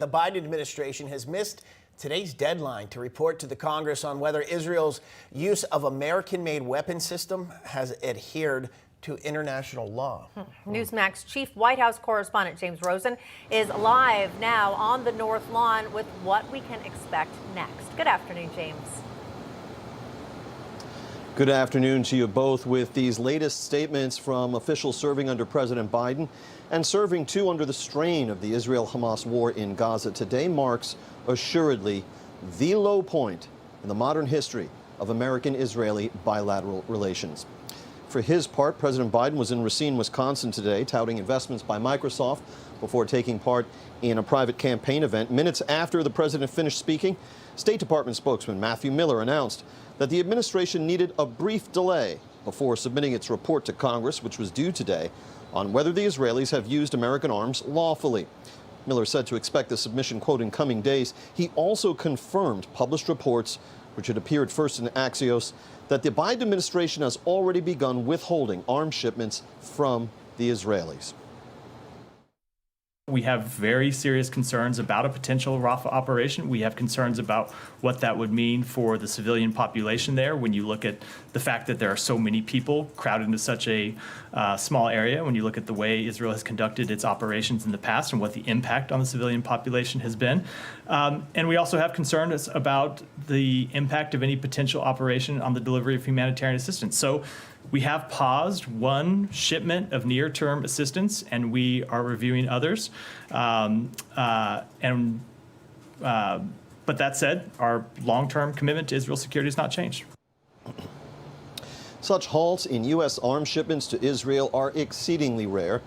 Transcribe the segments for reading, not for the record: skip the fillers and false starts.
The Biden administration has missed today's deadline to report to the Congress on whether Israel's use of American-made weapon system has adhered to international law. Newsmax chief White House correspondent James Rosen is live now on the North Lawn with what we can expect next. Good afternoon, James. Good afternoon to you both. With these latest statements from officials serving under President Biden and serving too under the strain of the Israel-Hamas war in Gaza, today marks assuredly the low point in the modern history of American-Israeli bilateral relations. For his part, President Biden was in Racine, Wisconsin today, touting investments by Microsoft before taking part in a private campaign event. Minutes after the president finished speaking, State Department spokesman Matthew Miller announced that the administration needed a brief delay before submitting its report to Congress, which was due today, on whether the Israelis have used American arms lawfully. Miller said to expect the submission, quote, in coming days. He also confirmed published reports, which had appeared first in Axios, that the Biden administration has already begun withholding arms shipments from the Israelis. We have very serious concerns about a potential Rafah operation. We have concerns about what that would mean for the civilian population there when you look at the fact that there are so many people crowded into such a small area, when you look at the way Israel has conducted its operations in the past and what the impact on the civilian population has been. And we also have concerns about the impact of any potential operation on the delivery of humanitarian assistance. So we have paused one shipment of near-term assistance, and we are reviewing others. But that said, our long-term commitment to Israel's security has not changed. Such halts in U.S. arms shipments to Israel are exceedingly rare.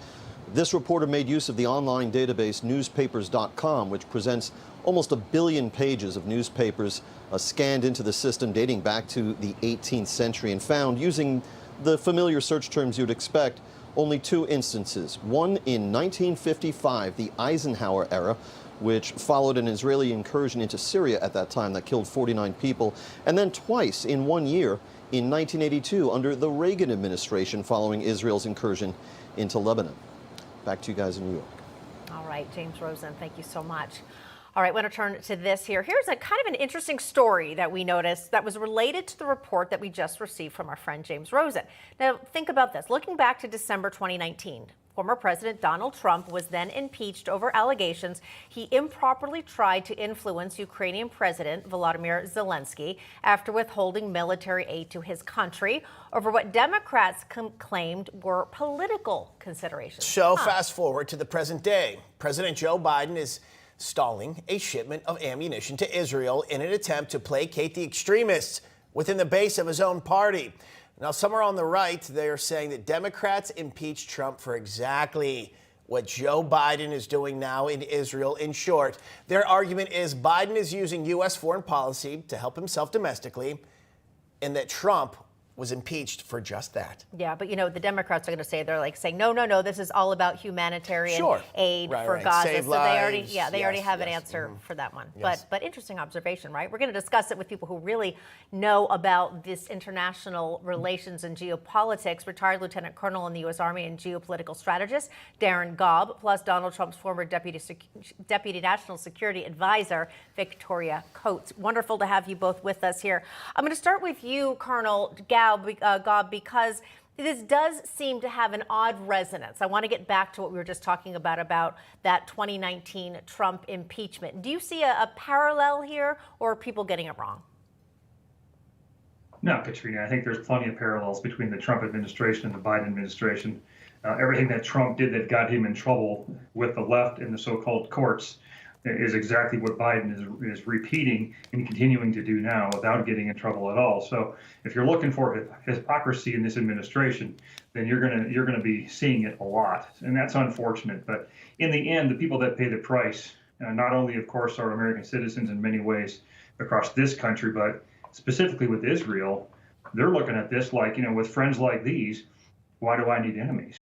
This reporter made use of the online database newspapers.com, which presents almost 1 billion pages of newspapers scanned into the system dating back to the 18th century, and found, using the familiar search terms you'd expect, only 2 instances. One in 1955, the Eisenhower era, which followed an Israeli incursion into Syria at that time that killed 49 people, and then twice in 1 year in 1982 under the Reagan administration following Israel's incursion into Lebanon. Back to you guys in New York. All right, James Rosen, thank you so much. All right, I want to turn to this here. Here's a kind of an interesting story that we noticed that was related to the report that we just received from our friend James Rosen. Now, think about this. Looking back to December 2019, former President Donald Trump was then impeached over allegations he improperly tried to influence Ukrainian President Volodymyr Zelensky after withholding military aid to his country over what Democrats claimed were political considerations. So fast forward to the present day. President Joe Biden is stalling a shipment of ammunition to Israel in an attempt to placate the extremists within the base of his own party. Now, somewhere on the right, they are saying that Democrats impeached Trump for exactly what Joe Biden is doing now in Israel. In short, their argument is Biden is using U.S. foreign policy to help himself domestically, and that Trump was impeached for just that. Yeah, but you know, the Democrats are going to say, they're like saying, no, this is all about humanitarian aid for Gaza. Save so lives. they already have an answer for that one. Yes. But interesting observation, right? We're going to discuss it with people who really know about this international relations and geopolitics. Retired Lieutenant Colonel in the U.S. Army and geopolitical strategist Darren Gobb, plus Donald Trump's former Deputy National Security Advisor Victoria Coates. Wonderful to have you both with us here. I'm going to start with you, Colonel Gobb, because this does seem to have an odd resonance. I want to get back to what we were just talking about that 2019 Trump impeachment. Do you see a parallel here, or are people getting it wrong? No, Katrina, I think there's plenty of parallels between the Trump administration and the Biden administration. Everything that Trump did that got him in trouble with the left and the so-called courts is exactly what Biden is repeating and continuing to do now without getting in trouble at all. So if you're looking for hypocrisy in this administration, then you're gonna be seeing it a lot, and that's unfortunate. But in the end, the people that pay the price, not only, of course, are American citizens in many ways across this country, but specifically with Israel, they're looking at this like, with friends like these, why do I need enemies?